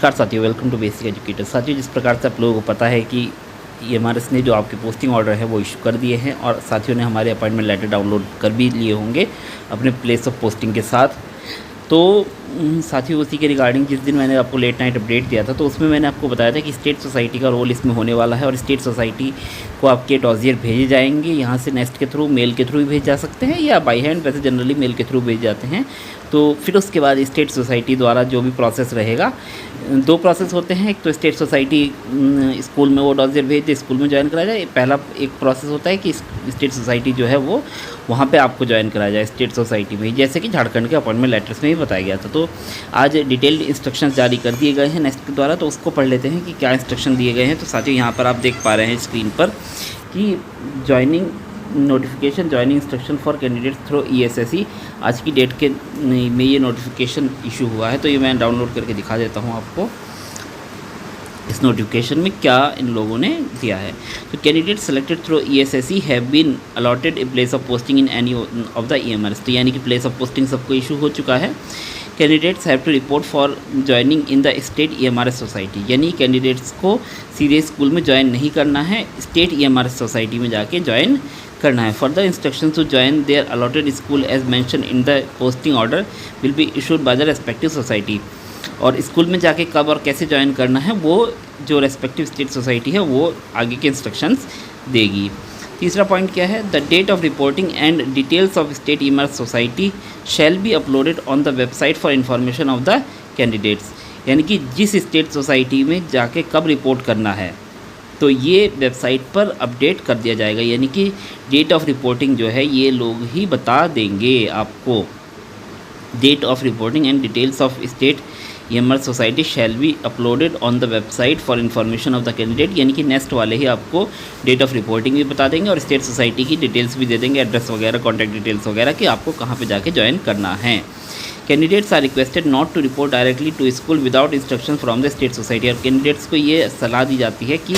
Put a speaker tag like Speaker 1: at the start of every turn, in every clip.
Speaker 1: नमस्कार साथियों, welcome to basic educator. साथियों, जिस प्रकार से आप लोगों को पता है कि EMRS ने जो आपके पोस्टिंग ऑर्डर है वो इशू कर दिए हैं और साथियों ने हमारे अपॉइंटमेंट लेटर डाउनलोड कर भी लिए होंगे अपने प्लेस ऑफ पोस्टिंग के साथ। तो साथियों, उसी के रिगार्डिंग जिस दिन मैंने आपको लेट नाइट अपडेट दिया था तो उसमें मैंने आपको बताया था कि स्टेट सोसाइटी का रोल इसमें होने वाला है और स्टेट सोसाइटी को आपके डॉजियर भेजे जाएंगे। यहाँ से नेस्ट के थ्रू, मेल के थ्रू भी भेज जा सकते हैं या बाई हैंड, वैसे जनरली मेल के थ्रू भेज जाते हैं। तो फिर उसके बाद स्टेट सोसाइटी द्वारा जो भी प्रोसेस रहेगा, दो प्रोसेस होते हैं। एक तो स्टेट सोसाइटी स्कूल में वो डॉजियर भेज दे, स्कूल में ज्वाइन कराया जाए। पहला एक प्रोसेस होता है कि स्टेट सोसाइटी जो है वो वहाँ पे आपको ज्वाइन कराया जाए स्टेट सोसाइटी में, जैसे कि झारखंड के अपॉइंटमेंट लेटर्स में भी बताया गया था। तो आज डिटेल्ड इंस्ट्रक्शंस जारी कर दिए गए हैं नेस्ट के द्वारा, तो उसको पढ़ लेते हैं कि क्या इंस्ट्रक्शन दिए गए हैं। तो साथियों, यहाँ पर आप देख पा रहे हैं स्क्रीन पर कि joining notification, joining instruction for candidate through ESSE, आज की डेट के में ये नोटिफिकेशन इशू हुआ है। तो ये मैं डाउनलोड करके दिखा देता हूँ आपको इस नोटिफिकेशन में क्या इन लोगों ने दिया है। तो candidate selected through ESSE have been allotted a place of posting in any of the EMRS। तो यानी कि प्लेस ऑफ पोस्टिंग सबको इशू हो चुका है। Candidates have to report for joining in the state EMRS society, यानी कैंडिडेट्स को सीधे स्कूल में ज्वाइन नहीं करना है, स्टेट EMRS सोसाइटी में जाके ज्वाइन करना है। Further instruction to join their allotted school as mentioned in the posting order will be issued by the respective society. और स्कूल में जाके कब और कैसे ज्वाइन करना है वो जो रेस्पेक्टिव स्टेट सोसाइटी है वो आगे के इंस्ट्रक्शंस देगी। तीसरा पॉइंट क्या है, the date of reporting and details of state EMRS society shall be uploaded on the website for information of the candidates. यानी कि जिस स्टेट सोसाइटी में जाके कब रिपोर्ट करना है तो ये वेबसाइट पर अपडेट कर दिया जाएगा। यानी कि डेट ऑफ रिपोर्टिंग जो है ये लोग ही बता देंगे आपको। Date of reporting and details of state EMRS society shall be uploaded on the website for information of the candidate. यानी कि नेक्स्ट वाले ही आपको डेट ऑफ रिपोर्टिंग भी बता देंगे और स्टेट सोसाइटी की डिटेल्स भी दे देंगे, एड्रेस वगैरह, कॉन्टैक्ट डिटेल्स वगैरह, कि आपको कहाँ पे जाके ज्वाइन करना है। Candidates are requested not to report directly to school without instruction from the state society. और कैंडिडेट्स को ये सलाह दी जाती है कि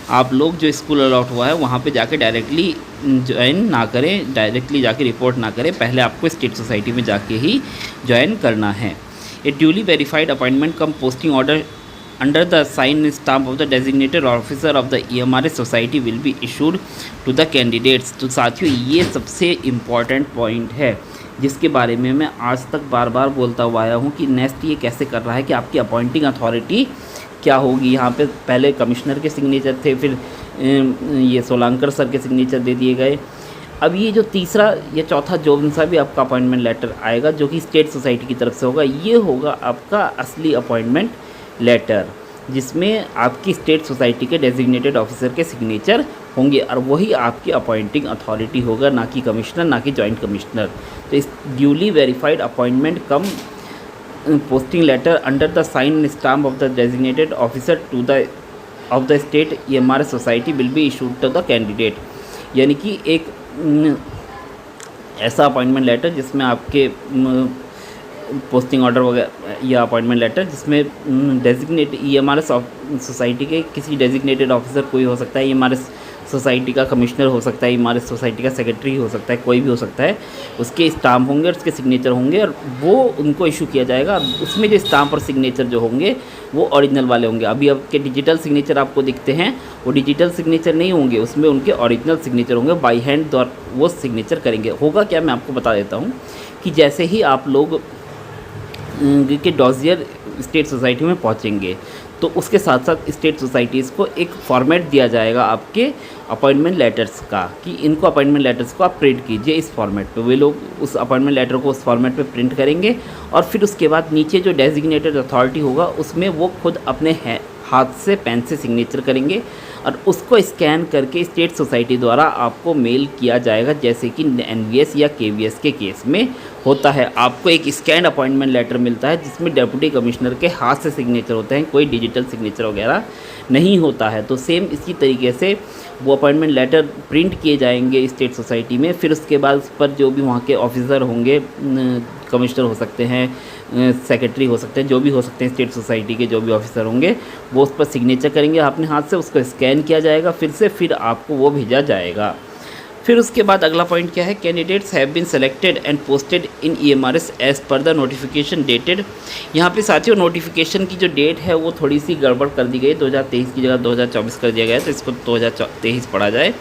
Speaker 1: आप लोग जो स्कूल अलॉट हुआ है वहाँ पे जाके डायरेक्टली ज्वाइन ना करें, डायरेक्टली जाके रिपोर्ट ना करें, पहले आपको स्टेट सोसाइटी में जाके ही ज्वाइन करना है। A duly verified appointment cum posting order under the sign stamp of the designated officer of the EMRS society will be issued to the candidates. तो साथियों, ये सबसे इम्पॉर्टेंट पॉइंट है जिसके बारे में मैं आज तक बार बार बोलता हुआ आया हूँ कि नेस्ट ये कैसे कर रहा है कि आपकी अपॉइंटिंग अथॉरिटी क्या होगी। यहाँ पे पहले कमिश्नर के सिग्नेचर थे, फिर ये सोलांकर सर के सिग्नेचर दे दिए गए। अब ये जो तीसरा या चौथा जो सा भी आपका अपॉइंटमेंट लेटर आएगा जो कि स्टेट सोसाइटी की तरफ से होगा, ये होगा आपका असली अपॉइंटमेंट लेटर, जिसमें आपकी स्टेट सोसाइटी के डेजिग्नेटेड ऑफिसर के सिग्नेचर होंगे और वही आपकी अपॉइंटिंग अथॉरिटी होगा, ना कि कमिश्नर, ना कि जॉइंट कमिश्नर। तो इस duly verified appointment cum posting letter under the sign stamp of the designated officer to the of the state EMRS society will be issued to the candidate. यानी कि एक ऐसा अपॉइंटमेंट लेटर जिसमें आपके posting order वगैरह या appointment letter जिसमें designate EMRS society के किसी डेजिग्नेटेड ऑफिसर कोई हो सकता है, EMRS सोसाइटी का कमिश्नर हो सकता है, EMRS सोसाइटी का सेक्रेटरी हो सकता है, कोई भी हो सकता है, उसके स्टाम्प होंगे और उसके सिग्नेचर होंगे और वो उनको इशू किया जाएगा। उसमें जो स्टाम्प और सिग्नेचर जो होंगे वो ओरिजिनल वाले होंगे। अभी आपके डिजिटल सिग्नेचर आपको दिखते हैं, वो डिजिटल सिग्नेचर नहीं होंगे, उसमें उनके ओरिजिनल सिग्नेचर होंगे, बाई हैंड द्वारा वो सिग्नेचर करेंगे। होगा क्या, मैं आपको बता देता हूँ कि जैसे ही आप लोग के डॉजियर स्टेट सोसाइटी में पहुँचेंगे तो उसके साथ साथ स्टेट सोसाइटीज़ को एक फॉर्मेट दिया जाएगा आपके अपॉइंटमेंट लेटर्स का कि इनको अपॉइंटमेंट लेटर्स को आप प्रिंट कीजिए इस फॉर्मेट पे। वे लोग उस अपॉइंटमेंट लेटर को उस फॉर्मेट पे प्रिंट करेंगे और फिर उसके बाद नीचे जो डेजिग्नेटेड अथॉरिटी होगा उसमें वो खुद अपने हाथ से, पेन से सिग्नेचर करेंगे और उसको स्कैन करके स्टेट सोसाइटी द्वारा आपको मेल किया जाएगा, जैसे कि NVS या KVS के केस में होता है। आपको एक स्कैन अपॉइंटमेंट लेटर मिलता है जिसमें डिप्टी कमिश्नर के हाथ से सिग्नेचर होते हैं, कोई डिजिटल सिग्नेचर वगैरह नहीं होता है। तो सेम इसी तरीके से वो अपॉइंटमेंट लेटर प्रिंट किए जाएंगे स्टेट सोसाइटी में। फिर उसके बाद उस पर जो भी वहाँ के ऑफिसर होंगे, कमिश्नर हो सकते हैं, सेक्रेटरी हो सकते हैं, जो भी हो सकते हैं स्टेट सोसाइटी के जो भी ऑफिसर होंगे, वो उस पर सिग्नेचर करेंगे अपने हाथ से, उसको स्कैन किया जाएगा फिर से, फिर आपको वो भेजा जाएगा। फिर उसके बाद अगला पॉइंट क्या है, candidates have been selected and posted in EMRS as per the notification dated. यहाँ पे साथियों नोटिफिकेशन की जो डेट है वो थोड़ी सी गड़बड़ कर दी गई, 2023 की जगह 2024 कर दिया गया है, तो इसको 2023 पढ़ा जाए।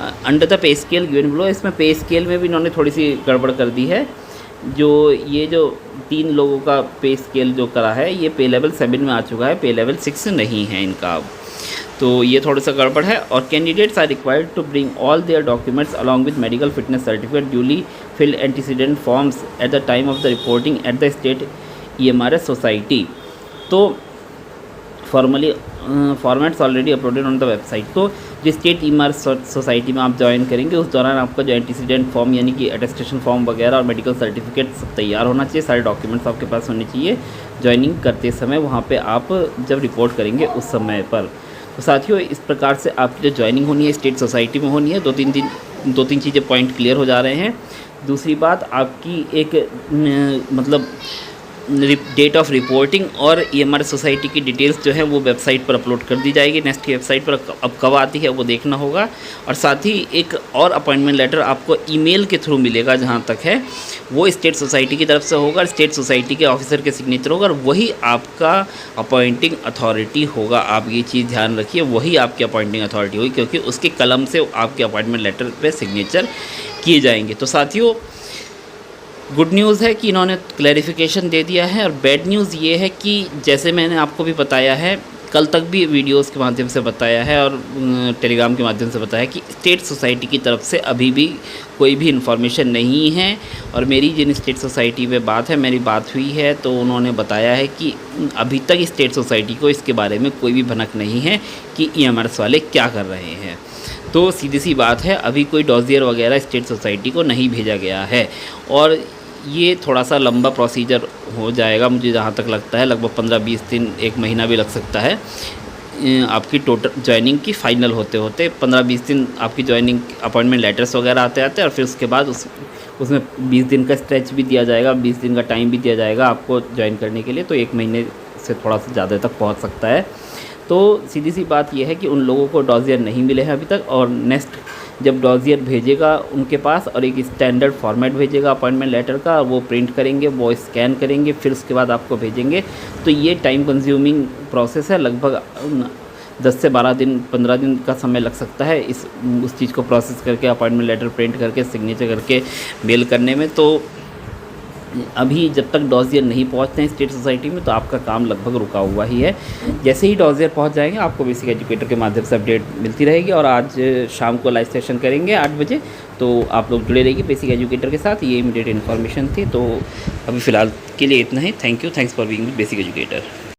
Speaker 1: Under the pay scale given below, इसमें पे स्केल में भी इन्होंने थोड़ी सी गड़बड़ कर दी है। ये जो 3 लोगों का पे स्केल जो करा है ये पे लेवल 7 में आ चुका है, पे लेवल 6 नहीं है इनका, तो ये थोड़ा सा गड़बड़ है। और candidates are required to bring all their documents along with medical fitness certificate duly filled antecedent forms at the time of the reporting at the state EMRS society. तो formally formats already uploaded on the website. तो जो state EMRS society में आप join करेंगे उस दौरान आपका जो एंटीसीडेंट फॉर्म यानी कि अटेस्टेशन फॉर्म वगैरह और मेडिकल सर्टिफिकेट सब तैयार होना चाहिए, सारे डॉक्यूमेंट्स आपके पास होने चाहिए ज्वाइनिंग करते समय, वहाँ पे आप जब रिपोर्ट करेंगे उस समय पर। तो साथियों इस प्रकार से आपकी जो ज्वाइनिंग होनी है स्टेट सोसाइटी में होनी है। दो तीन चीज़ें पॉइंट क्लियर हो जा रहे हैं। दूसरी बात आपकी एक मतलब डेट ऑफ रिपोर्टिंग और EMRS सोसाइटी की डिटेल्स जो है वो वेबसाइट पर अपलोड कर दी जाएगी, नेक्स्ट की वेबसाइट पर। अब कब आती है वो देखना होगा। और साथ ही एक और अपॉइंटमेंट लेटर आपको ईमेल के थ्रू मिलेगा, जहाँ तक है वो स्टेट सोसाइटी की तरफ से होगा, स्टेट सोसाइटी के ऑफिसर के सिग्नेचर होगा और वही आपका अपॉइंटिंग अथॉरिटी होगा। आप ये चीज़ ध्यान रखिए, वही आपकी अपॉइंटिंग अथॉरिटी होगी, क्योंकि उसके कलम से आपके अपॉइंटमेंट लेटर पे सिग्नेचर किए जाएंगे। तो साथियों गुड न्यूज़ है कि इन्होंने क्लैरिफिकेशन दे दिया है, और बैड न्यूज़ ये है कि जैसे मैंने आपको भी बताया है, कल तक भी वीडियोस के माध्यम से बताया है और टेलीग्राम के माध्यम से बताया कि स्टेट सोसाइटी की तरफ से अभी भी कोई भी इन्फॉर्मेशन नहीं है। और मेरी जिन स्टेट सोसाइटी में मेरी बात हुई है तो उन्होंने बताया है कि अभी तक स्टेट सोसाइटी को इसके बारे में कोई भी भनक नहीं है कि EMRS वाले क्या कर रहे हैं। तो सीधी सी बात है, अभी कोई डॉजियर वगैरह स्टेट सोसाइटी को नहीं भेजा गया है और ये थोड़ा सा लंबा प्रोसीजर हो जाएगा, मुझे जहाँ तक लगता है लगभग 15-20 दिन, 1 महीना भी लग सकता है आपकी टोटल ज्वाइनिंग की फाइनल होते होते। 15-20 दिन आपकी ज्वाइनिंग अपॉइंटमेंट लेटर्स वगैरह आते आते, और फिर उसके बाद उसमें 20 दिन का स्ट्रेच भी दिया जाएगा, 20 दिन का टाइम भी दिया जाएगा आपको ज्वाइन करने के लिए, तो 1 महीने से थोड़ा सा ज़्यादा तक पहुँच सकता है। तो सीधी सी बात यह है कि उन लोगों को डॉजियर नहीं मिले हैं अभी तक, और नेक्स्ट जब डॉजियर भेजेगा उनके पास और एक स्टैंडर्ड फॉर्मेट भेजेगा अपॉइंटमेंट लेटर का, वो प्रिंट करेंगे, वो स्कैन करेंगे, फिर उसके बाद आपको भेजेंगे। तो ये टाइम कंज्यूमिंग प्रोसेस है, लगभग 10 से 12 दिन 15 दिन का समय लग सकता है उस चीज़ को प्रोसेस करके, अपॉइंटमेंट लेटर प्रिंट करके, सिग्नेचर करके मेल करने में। तो अभी जब तक डॉजियर नहीं पहुंचते हैं स्टेट सोसाइटी में तो आपका काम लगभग रुका हुआ ही है। जैसे ही डॉजियर पहुंच जाएंगे आपको बेसिक एजुकेटर के माध्यम से अपडेट मिलती रहेगी, और आज शाम को लाइव सेशन करेंगे 8 बजे, तो आप लोग जुड़े रहिए बेसिक एजुकेटर के साथ। ये इमीडिएट इन्फॉर्मेशन थी, तो अभी फ़िलहाल के लिए इतना ही। Thank you, thanks for being basic educator.